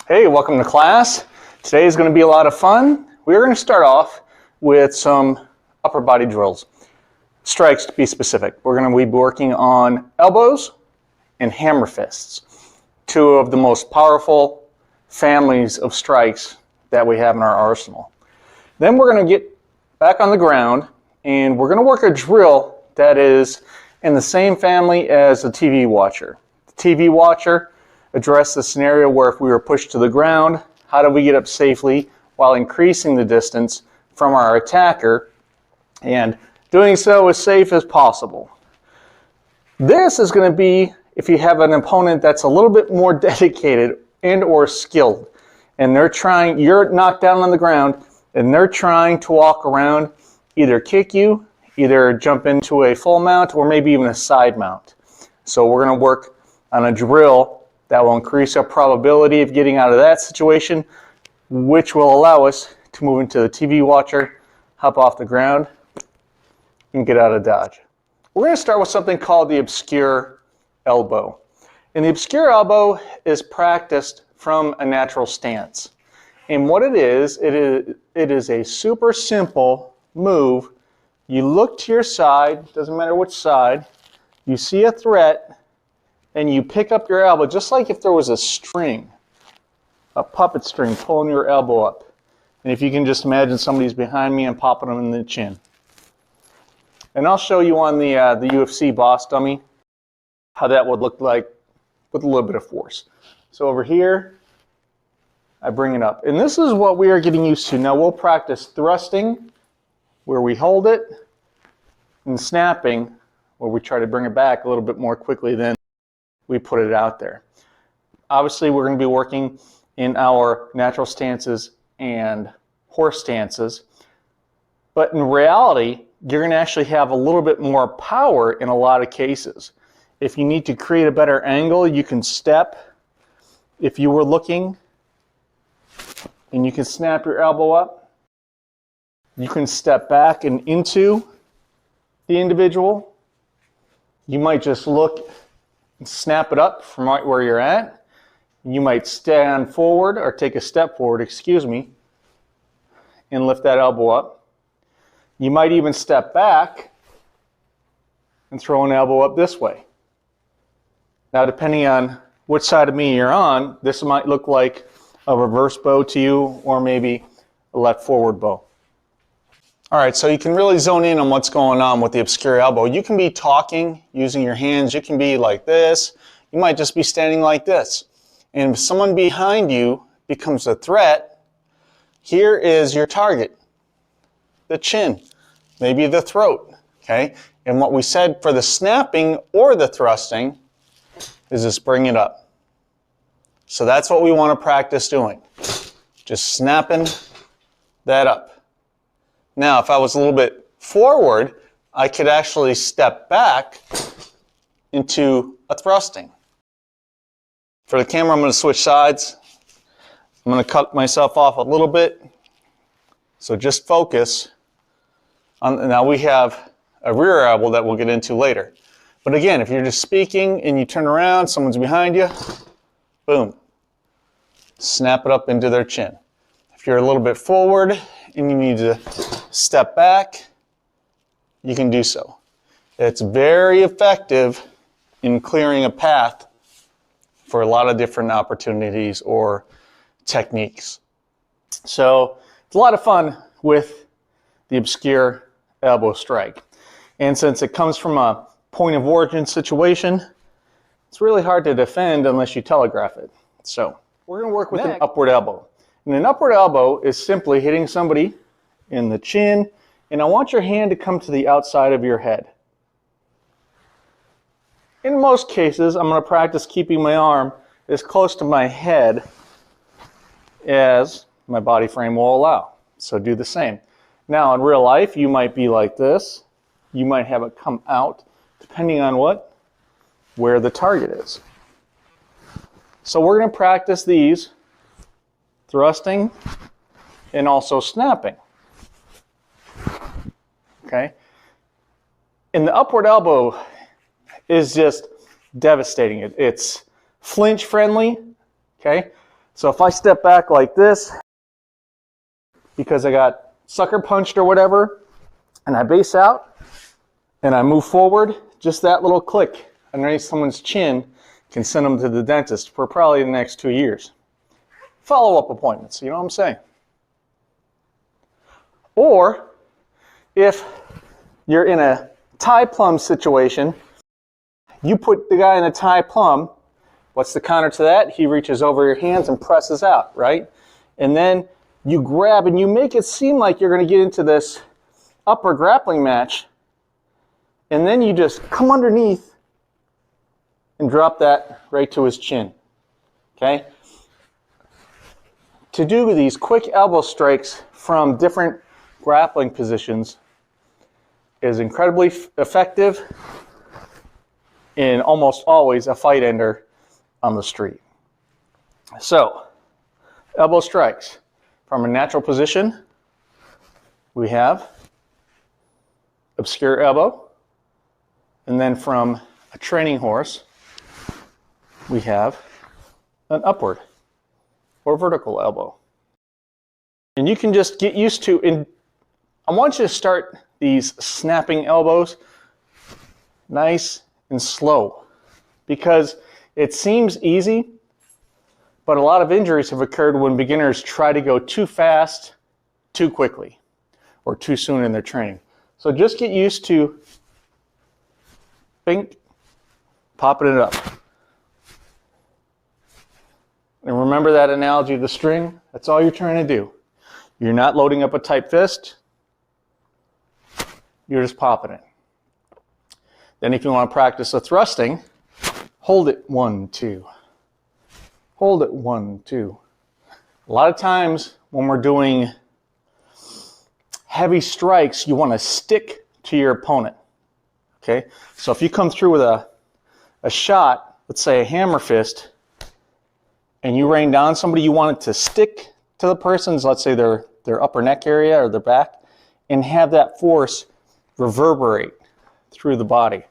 Hey, welcome to class. Today is going to be a lot of fun. We're going to start off with some upper body drills. Strikes to be specific. We're going to be working on elbows and hammer fists. Two of the most powerful families of strikes that we have in our arsenal. Then we're going to get back on the ground and we're going to work a drill that is in the same family as the TV watcher. The TV watcher addressed the scenario where if we were pushed to the ground, how do we get up safely while increasing the distance from our attacker and doing so as safe as possible. This is going to be if you have an opponent that's a little bit more dedicated and or skilled and you're knocked down on the ground and they're trying to walk around, either kick you, either jump into a full mount or maybe even a side mount. So we're going to work on a drill that will increase our probability of getting out of that situation, which will allow us to move into the TV watcher, hop off the ground, and get out of dodge. We're going to start with something called the obscure elbow. And the obscure elbow is practiced from a natural stance. And what it is a super simple move. You look to your side, doesn't matter which side, you see a threat, and you pick up your elbow just like if there was a string, a puppet string pulling your elbow up. And if you can just imagine somebody's behind me and popping them in the chin. And I'll show you on the UFC boss dummy how that would look like with a little bit of force. So over here, I bring it up. And this is what we are getting used to. Now we'll practice thrusting, where we hold it, and snapping, where we try to bring it back a little bit more quickly than we put it out there. Obviously, we're going to be working in our natural stances and horse stances, but in reality, you're going to actually have a little bit more power in a lot of cases. If you need to create a better angle, you can step. If you were looking, and you can snap your elbow up, you can step back and into the individual. You might just look and snap it up from right where you're at. You might stand forward or take a step forward, and lift that elbow up. You might even step back and throw an elbow up this way. Now, depending on which side of me you're on, this might look like a reverse bow to you or maybe a left forward bow. All right, so you can really zone in on what's going on with the obscure elbow. You can be talking using your hands. You can be like this. You might just be standing like this. And if someone behind you becomes a threat, here is your target, the chin, maybe the throat, okay? And what we said for the snapping or the thrusting is just bring it up. So that's what we want to practice doing, just snapping that up. Now, if I was a little bit forward, I could actually step back into a thrusting. For the camera, I'm going to switch sides. I'm going to cut myself off a little bit. So just focus on, now we have a rear elbow that we'll get into later. But again, if you're just speaking and you turn around, someone's behind you, boom, snap it up into their chin. If you're a little bit forward and you need to step back, you can do so. It's very effective in clearing a path for a lot of different opportunities or techniques. So it's a lot of fun with the obscure elbow strike. And since it comes from a point of origin situation, it's really hard to defend unless you telegraph it. So we're going to work with an upward elbow. And an upward elbow is simply hitting somebody in the chin, and I want your hand to come to the outside of your head. In most cases, I'm going to practice keeping my arm as close to my head as my body frame will allow. So do the same. Now, in real life, you might be like this. You might have it come out, depending on where the target is. So we're going to practice these thrusting and also snapping. Okay? And the upward elbow is just devastating. It's flinch friendly. Okay? So if I step back like this, because I got sucker punched or whatever, and I base out, and I move forward, just that little click underneath someone's chin can send them to the dentist for probably the next 2 years. Follow-up appointments, you know what I'm saying? Or if you're in a tie plum situation, you put the guy in a tie plum, what's the counter to that? He reaches over your hands and presses out, right? And then you grab and you make it seem like you're going to get into this upper grappling match, and then you just come underneath and drop that right to his chin, okay? To do these quick elbow strikes from different grappling positions is incredibly effective and almost always a fight ender on the street. So, elbow strikes. From a natural position, we have obscure elbow, and then from a training horse, we have an upward or vertical elbow. And you can just get used to, and I want you to start these snapping elbows nice and slow, because it seems easy, but a lot of injuries have occurred when beginners try to go too fast, too quickly, or too soon in their training. So just get used to bink, popping it up. And remember that analogy of the string? That's all you're trying to do. You're not loading up a tight fist. You're just popping it. Then if you want to practice the thrusting, hold it 1, 2. Hold it 1, 2. A lot of times when we're doing heavy strikes, you want to stick to your opponent. Okay? So if you come through with a shot, let's say a hammer fist, and you rain down somebody, you want it to stick to the person's, let's say their upper neck area or their back, and have that force reverberate through the body.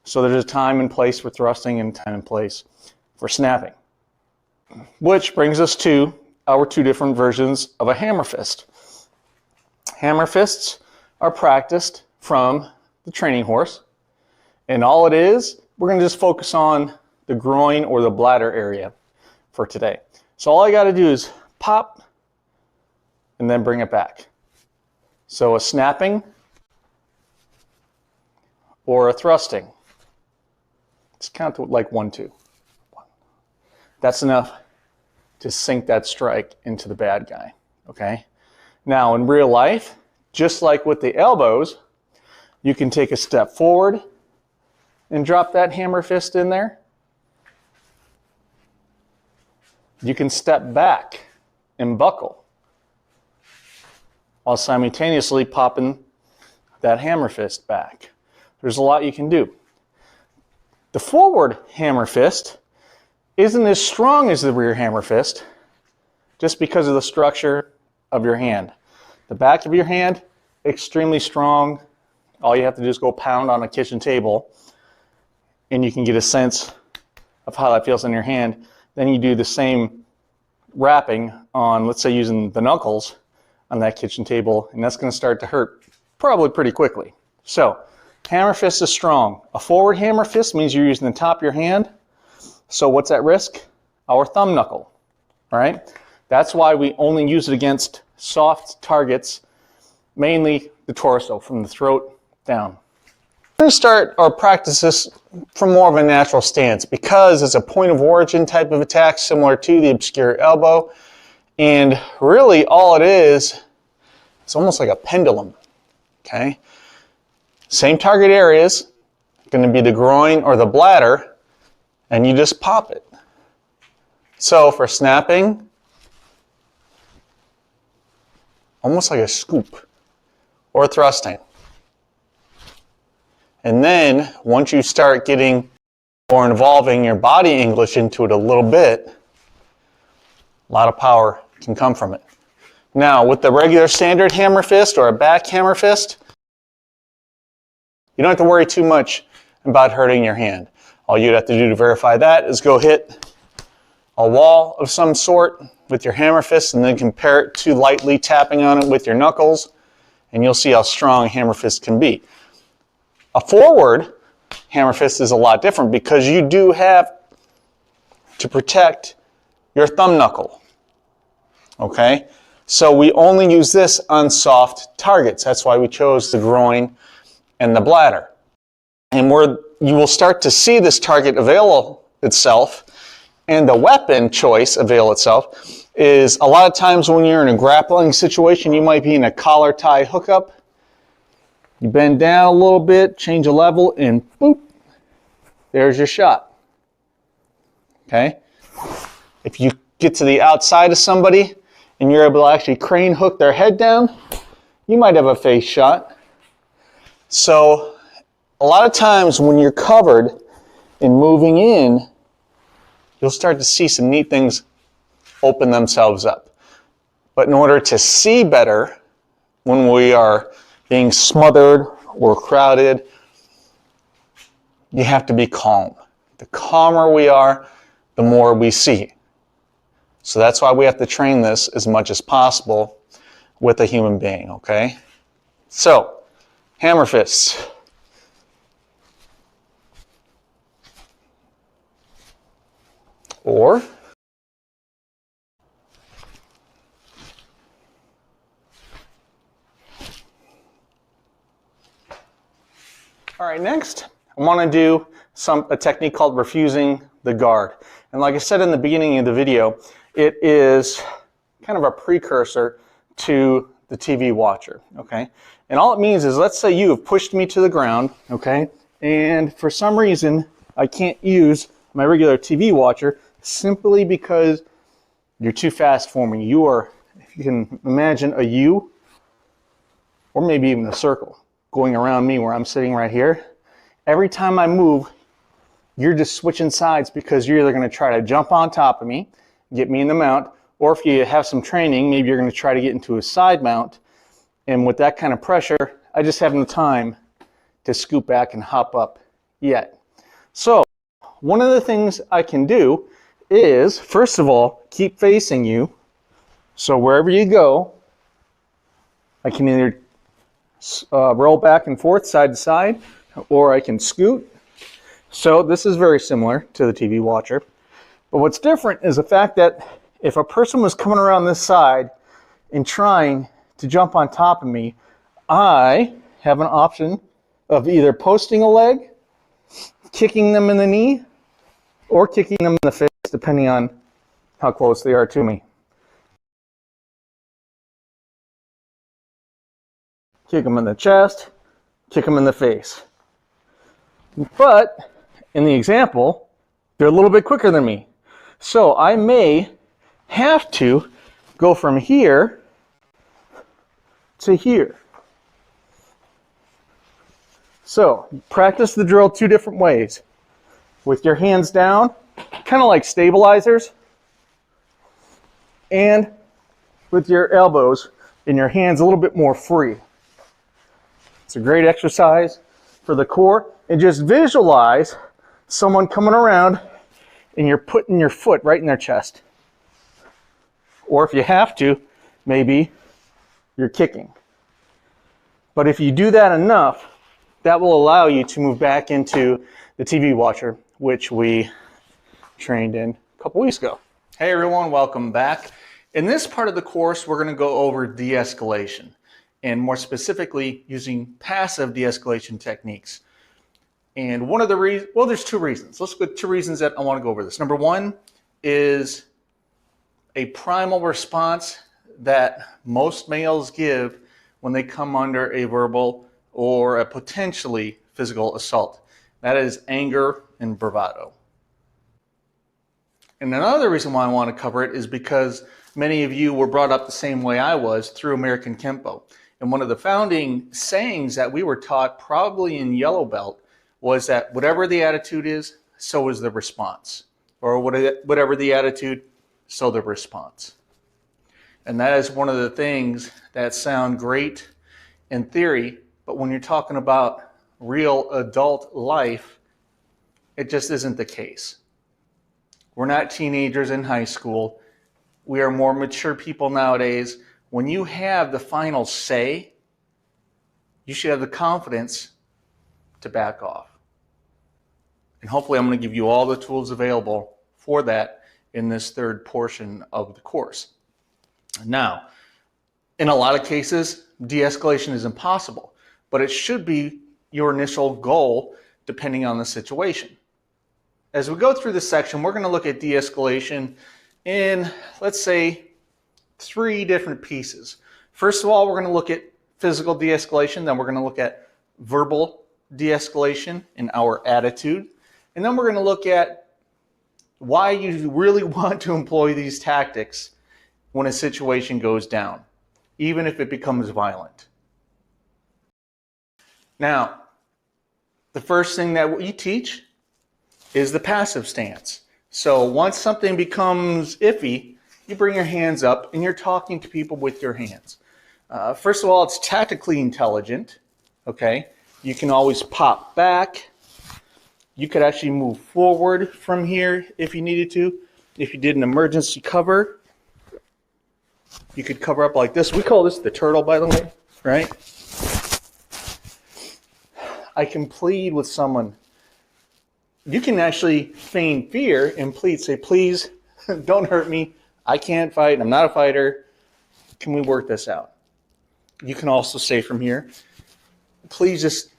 So there's a time and place for thrusting and time and place for snapping. Which brings us to our 2 different versions of a hammer fist. Hammer fists are practiced from the training horse, and all it is, we're going to just focus on the groin or the bladder area for today. So all I got to do is pop and then bring it back. So a snapping or a thrusting. It's kind of like 1, 2. That's enough to sink that strike into the bad guy, okay? Now, in real life, just like with the elbows, you can take a step forward and drop that hammer fist in there. You can step back and buckle while simultaneously popping that hammer fist back. There's a lot you can do. The forward hammer fist isn't as strong as the rear hammer fist just because of the structure of your hand. The back of your hand, extremely strong. All you have to do is go pound on a kitchen table and you can get a sense of how that feels in your hand. Then you do the same wrapping on, let's say, using the knuckles on that kitchen table, and that's going to start to hurt probably pretty quickly. So, hammer fist is strong. A forward hammer fist means you're using the top of your hand. So what's at risk? Our thumb knuckle, right? That's why we only use it against soft targets, mainly the torso, from the throat down. We're going to start our practice this from more of a natural stance because it's a point of origin type of attack similar to the obscure elbow. And really all it is, it's almost like a pendulum, okay? Same target areas, going to be the groin or the bladder, and you just pop it. So for snapping, almost like a scoop, or thrusting. And then once you start getting or involving your body English into it a little bit, a lot of power can come from it. Now with the regular standard hammer fist or a back hammer fist, you don't have to worry too much about hurting your hand. All you'd have to do to verify that is go hit a wall of some sort with your hammer fist and then compare it to lightly tapping on it with your knuckles, and you'll see how strong a hammer fist can be. A forward hammer fist is a lot different because you do have to protect your thumb knuckle. Okay? So we only use this on soft targets. That's why we chose the groin and the bladder. And where you will start to see this target avail itself and the weapon choice avail itself is a lot of times when you're in a grappling situation, you might be in a collar tie hookup. You bend down a little bit, change a level, and boop, there's your shot. Okay? If you get to the outside of somebody and you're able to actually crane hook their head down, you might have a face shot. So a lot of times when you're covered and moving in, you'll start to see some neat things open themselves up. But in order to see better when we are being smothered or crowded, you have to be calm. The calmer we are, the more we see. So that's why we have to train this as much as possible with a human being, okay? So, hammer fists. Or all right, next I want to do a technique called refusing the guard. And like I said in the beginning of the video, it is kind of a precursor to the TV watcher, okay? And all it means is, let's say you have pushed me to the ground, okay? And for some reason, I can't use my regular TV watcher simply because you're too fast for me. You are, if you can imagine a U, or maybe even a circle, going around me where I'm sitting right here. Every time I move, you're just switching sides because you're either going to try to jump on top of me, get me in the mount, or if you have some training, maybe you're going to try to get into a side mount. And with that kind of pressure, I just haven't the time to scoot back and hop up yet. So one of the things I can do is, first of all, keep facing you. So wherever you go, I can either roll back and forth, side to side, or I can scoot. So this is very similar to the TV watcher. But what's different is the fact that if a person was coming around this side and trying to jump on top of me, I have an option of either posting a leg, kicking them in the knee, or kicking them in the face, depending on how close they are to me. Kick them in the chest, kick them in the face. But in the example, they're a little bit quicker than me. So I may have to go from here to here. So practice the drill two different ways. With your hands down, kind of like stabilizers, and with your elbows and your hands a little bit more free. It's a great exercise for the core. And just visualize someone coming around and you're putting your foot right in their chest. Or if you have to, maybe you're kicking. But if you do that enough, that will allow you to move back into the TV watcher, which we trained in a couple weeks ago. Hey everyone, welcome back. In this part of the course, we're going to go over de-escalation, and more specifically using passive de-escalation techniques. And one of the reasons, well, there's two reasons. Let's go two reasons that I want to go over this. Number one is a primal response that most males give when they come under a verbal or a potentially physical assault. That is anger and bravado. And another reason why I want to cover it is because many of you were brought up the same way I was through American Kenpo. And one of the founding sayings that we were taught probably in yellow belt was that whatever the attitude is, so is the response. Or whatever the attitude, so the response. And that is one of the things that sound great in theory, but when you're talking about real adult life, it just isn't the case. We're not teenagers in high school. We are more mature people nowadays. When you have the final say, you should have the confidence to back off. And hopefully I'm going to give you all the tools available for that in this third portion of the course. Now, in a lot of cases, de-escalation is impossible, but it should be your initial goal depending on the situation. As we go through this section, we're going to look at de-escalation in, let's say, 3 different pieces. First of all, we're going to look at physical de-escalation, then we're going to look at verbal de-escalation and our attitude, and then we're going to look at why you really want to employ these tactics when a situation goes down, even if it becomes violent. Now, the first thing that we teach is the passive stance. So once something becomes iffy, you bring your hands up and you're talking to people with your hands. First of all, it's tactically intelligent, okay? You can always pop back. You could actually move forward from here if you needed to. If you did an emergency cover, you could cover up like this. We call this the turtle, by the way, right? I can plead with someone. You can actually feign fear and plead, say, please, don't hurt me. I can't fight. I'm not a fighter. Can we work this out? You can also say from here, please just,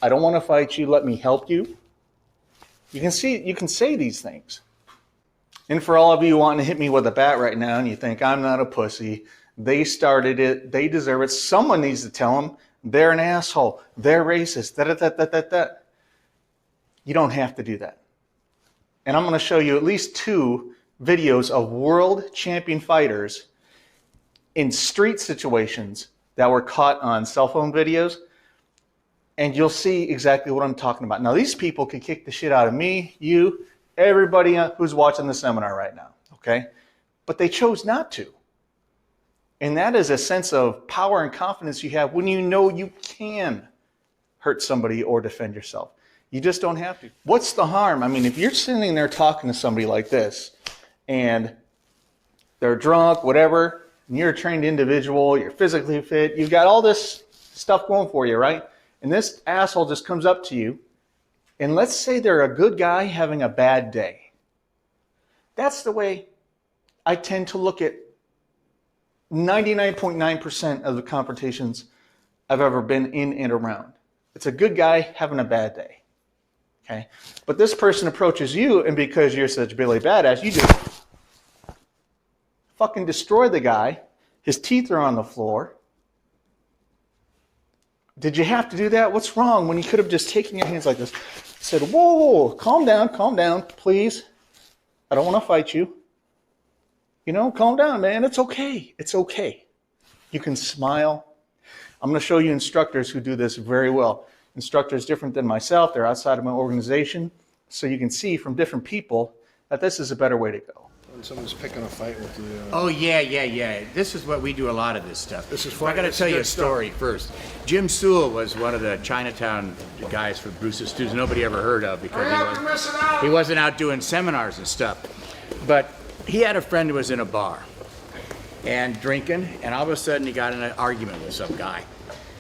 I don't want to fight you. Let me help you. You can say these things. And for all of you wanting to hit me with a bat right now and you think I'm not a pussy, they started it, they deserve it. Someone needs to tell them they're an asshole, they're racist, that. You don't have to do that. And I'm going to show you at least 2 videos of world champion fighters in street situations that were caught on cell phone videos, and you'll see exactly what I'm talking about. Now, these people could kick the shit out of me, you, everybody who's watching the seminar right now, okay? But they chose not to. And that is a sense of power and confidence you have when you know you can hurt somebody or defend yourself. You just don't have to. What's the harm? I mean, if you're sitting there talking to somebody like this, and they're drunk, whatever, and you're a trained individual, you're physically fit, you've got all this stuff going for you, right? And this asshole just comes up to you, and let's say they're a good guy having a bad day. That's the way I tend to look at 99.9% of the confrontations I've ever been in and around. It's a good guy having a bad day. Okay? But this person approaches you, and because you're such Billy Badass, you just fucking destroy the guy. His teeth are on the floor. Did you have to do that? What's wrong when you could have just taken your hands like this? Said, whoa, calm down, please. I don't want to fight you. You know, calm down, man. It's okay. It's okay. You can smile. I'm going to show you instructors who do this very well. Instructors different than myself. They're outside of my organization. So you can see from different people that this is a better way to go. When someone's picking a fight with you. Oh, yeah. This is what we do a lot of this stuff. This is fun. I got to tell you a story first. Jim Sewell was one of the Chinatown guys for Bruce's Stews nobody ever heard of because he wasn't out doing seminars and stuff. But he had a friend who was in a bar and drinking, and all of a sudden he got in an argument with some guy.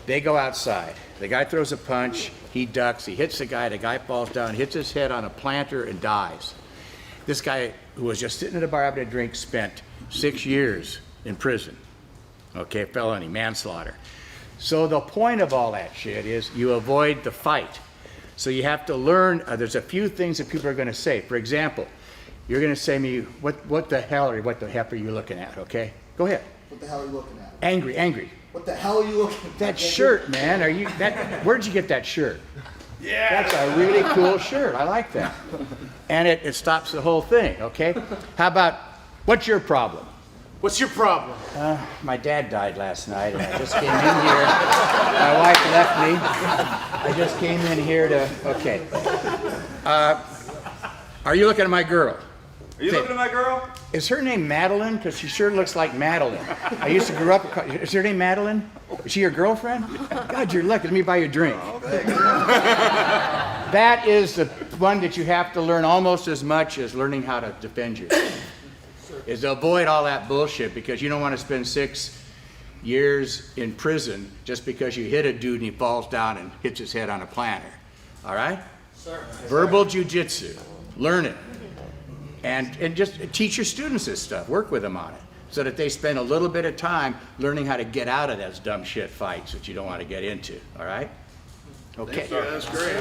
They go outside. The guy throws a punch, he ducks, he hits the guy falls down, hits his head on a planter and dies. This guy who was just sitting at a bar having a drink spent 6 years in prison. Okay, felony manslaughter. So the point of all that shit is you avoid the fight. So you have to learn, there's a few things that people are gonna say. For example, you're gonna say to me, what the hell or what the heck are you looking at, okay? Go ahead. What the hell are you looking at? Angry. What the hell are you looking at? That shirt, man, where'd you get that shirt? Yeah. That's a really cool shirt, I like that. And it stops the whole thing, okay? How about, what's your problem? What's your problem? My dad died last night and I just came in here. My wife left me. I just came in here to, okay. Are you looking at my girl? Are you looking at my girl? Is her name Madeline? Because she sure looks like Madeline. I used to grow up. Is her name Madeline? Is she your girlfriend? God, you're lucky. Let me buy you a drink. That is the one that you have to learn almost as much as learning how to defend yourself. Is to avoid all that bullshit, because you don't want to spend 6 years in prison just because you hit a dude and he falls down and hits his head on a planter. All right? Sir. Verbal jujitsu. Learn it. And just teach your students this stuff. Work with them on it so that they spend a little bit of time learning how to get out of those dumb shit fights that you don't want to get into. All right? Okay. That's great.